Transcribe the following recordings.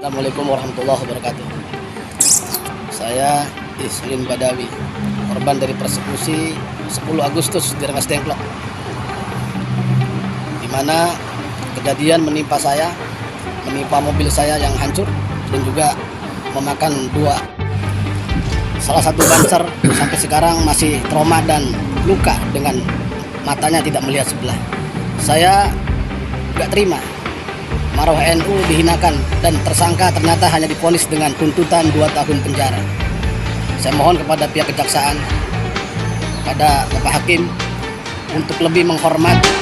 Assalamualaikum warahmatullahi wabarakatuh. Saya Islin Badawi, korban dari persekusi 10 Agustus di Rengas Dengklok, di mana kejadian menimpa saya, menimpa mobil saya yang hancur dan juga memakan salah satu banser sampai sekarang masih trauma dan luka dengan matanya tidak melihat sebelah. Saya gak terima Maruah NU dihinakan dan tersangka ternyata hanya divonis dengan tuntutan 2 tahun penjara. Saya mohon kepada pihak kejaksaan, pada Bapak Hakim untuk lebih menghormati.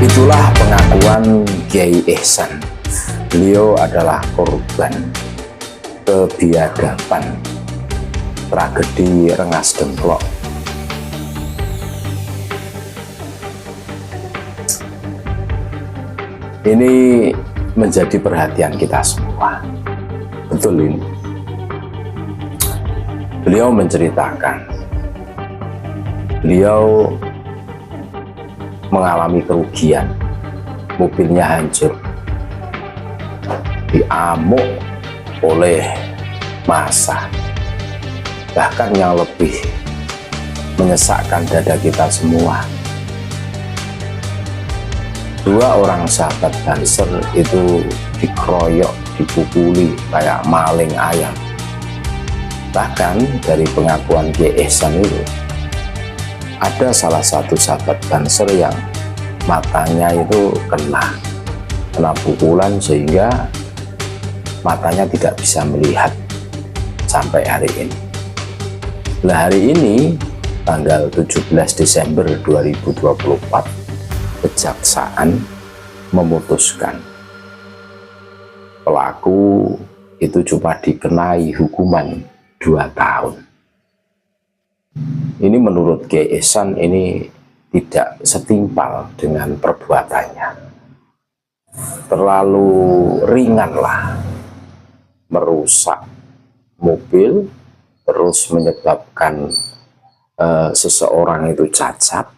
Itulah pengakuan Kiai Ihsan. Beliau adalah korban kebiadaban tragedi Rengas Dengklok. Ini menjadi perhatian kita semua. Betul ini. Beliau menceritakan, beliau mengalami kerugian, mobilnya hancur, diamuk oleh massa. Bahkan yang lebih menyesakkan dada kita semua, 2 orang sahabat Banser itu dikeroyok, dipukuli kayak maling ayam. Bahkan dari pengakuan Kiai Ihsan itu, ada salah satu sahabat Banser yang matanya itu kena pukulan sehingga matanya tidak bisa melihat sampai hari ini. Nah, hari ini tanggal 17 Desember 2024, kejaksaan memutuskan pelaku itu cuma dikenai hukuman 2 tahun. Ini menurut Kiai Ihsan ini tidak setimpal dengan perbuatannya. Terlalu ringanlah merusak mobil, terus menyebabkan seseorang itu cacat.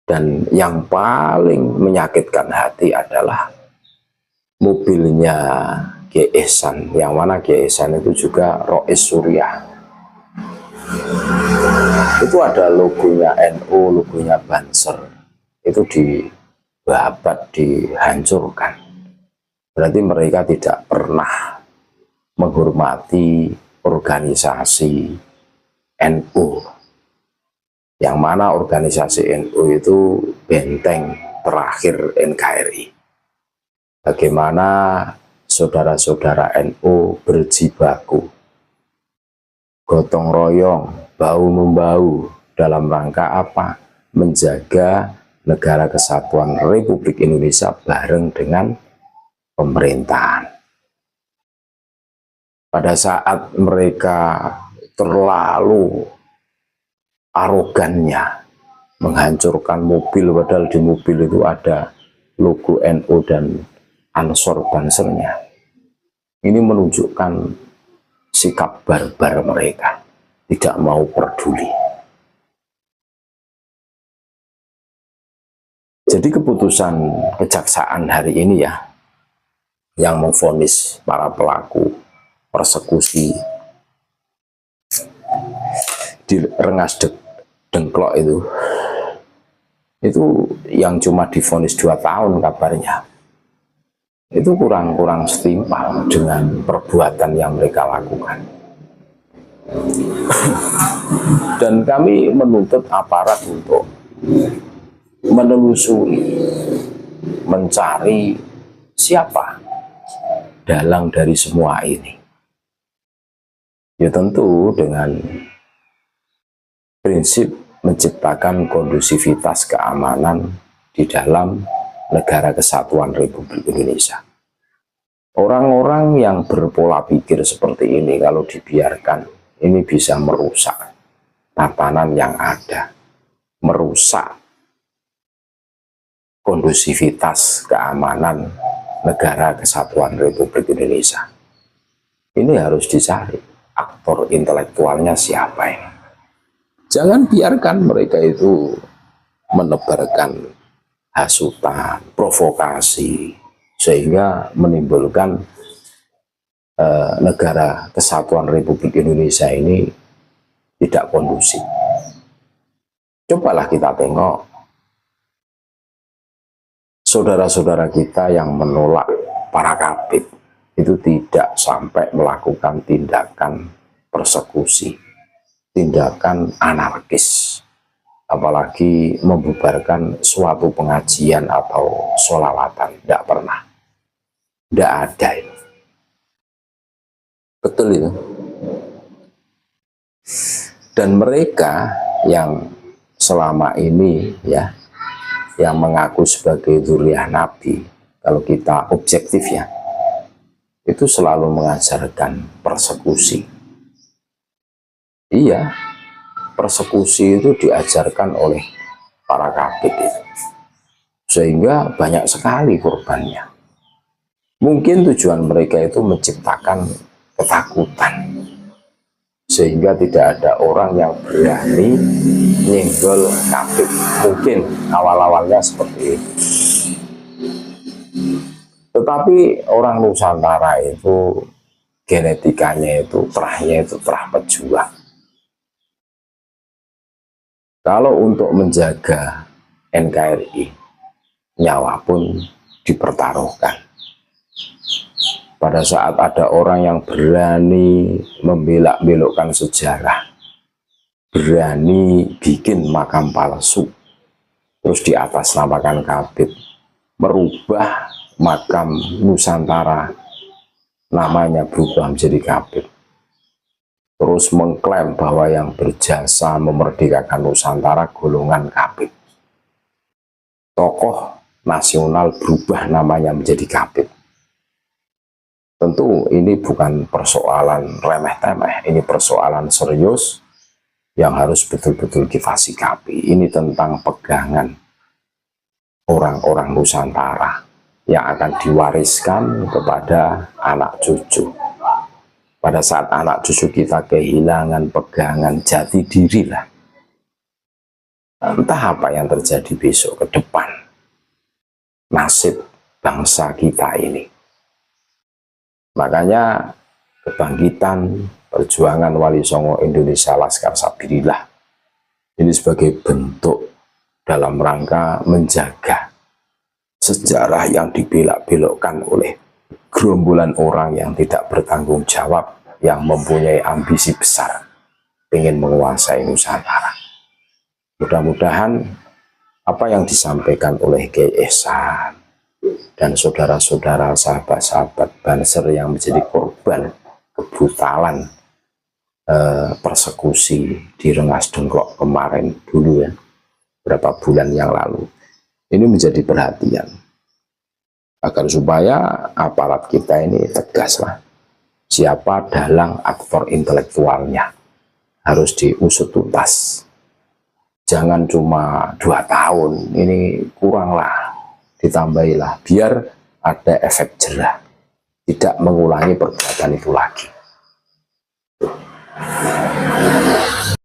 Dan yang paling menyakitkan hati adalah mobilnya Kiai Ihsan, yang mana Kiai Ihsan itu juga Rois Surya. Itu ada logonya NU, logonya Banser, itu dibabat, dihancurkan. Berarti mereka tidak pernah menghormati organisasi NU, yang mana organisasi NU itu benteng terakhir NKRI. Bagaimana saudara-saudara NU berjibaku, gotong royong, bahu-membahu dalam rangka apa? Menjaga negara kesatuan Republik Indonesia bareng dengan pemerintahan. Pada saat mereka terlalu arogannya menghancurkan mobil, padahal di mobil itu ada logo NU dan Ansor Bansernya. Ini menunjukkan sikap barbar mereka, tidak mau peduli. Jadi keputusan kejaksaan hari ini ya, yang memvonis para pelaku persekusi di Rengas Dengklok itu yang cuma divonis 2 tahun kabarnya, itu kurang setimpal dengan perbuatan yang mereka lakukan. Dan kami menuntut aparat untuk menelusuri, mencari siapa dalang dari semua ini. Ya tentu dengan prinsip menciptakan kondusivitas keamanan di dalam negara kesatuan Republik Indonesia. Orang-orang yang berpola pikir seperti ini kalau dibiarkan, ini bisa merusak tatanan yang ada, merusak kondusivitas keamanan negara kesatuan Republik Indonesia. Ini harus dicari aktor intelektualnya siapa ini. Jangan biarkan mereka itu menebarkan hasutan, provokasi, sehingga menimbulkan negara kesatuan Republik Indonesia ini tidak kondusif. Cobalah kita tengok saudara-saudara kita yang menolak para kabid itu tidak sampai melakukan tindakan persekusi, tindakan anarkis, apalagi membubarkan suatu pengajian atau sholawatan. Tidak pernah, tidak ada itu. Betul itu. Dan mereka yang selama ini ya, yang mengaku sebagai dzurriyyah Nabi, kalau kita objektif ya, itu selalu mengajarkan persekusi. Iya, persekusi itu diajarkan oleh para kabid itu, sehingga banyak sekali korbannya. Mungkin tujuan mereka itu menciptakan ketakutan, sehingga tidak ada orang yang berani nyenggol kabid. Mungkin awal-awalnya seperti itu. Tetapi orang Nusantara itu genetikanya itu terah pejuang. Kalau untuk menjaga NKRI, nyawa pun dipertaruhkan. Pada saat ada orang yang berani membelak-belokkan sejarah, berani bikin makam palsu, terus di atas namakan kabid, merubah makam Nusantara, namanya berubah menjadi kabid, terus mengklaim bahwa yang berjasa memerdekakan Nusantara golongan kabid. Tokoh nasional berubah namanya menjadi kabid. Tentu ini bukan persoalan remeh-temeh, ini persoalan serius yang harus betul-betul kita sikapi. Ini tentang pegangan orang-orang Nusantara yang akan diwariskan kepada anak cucu. Pada saat anak cucu kita kehilangan pegangan jati diri lah, entah apa yang terjadi besok ke depan, nasib bangsa kita ini. Makanya kebangkitan perjuangan Wali Songo Indonesia Laskar Sabirillah ini sebagai bentuk dalam rangka menjaga sejarah yang dibelak-belokkan oleh gerombolan orang yang tidak bertanggung jawab, yang mempunyai ambisi besar, ingin menguasai Nusantara. Mudah-mudahan apa yang disampaikan oleh Kiai Ihsan dan saudara-saudara, sahabat-sahabat Banser yang menjadi korban kebrutalan persekusi di Rengas Dengklok kemarin dulu ya, beberapa bulan yang lalu, ini menjadi perhatian agar supaya aparat kita ini tegas lah, siapa dalang aktor intelektualnya harus diusut tuntas. Jangan cuma 2 tahun, ini kurang lah, ditambahilah biar ada efek jerah, tidak mengulangi perbuatan itu lagi.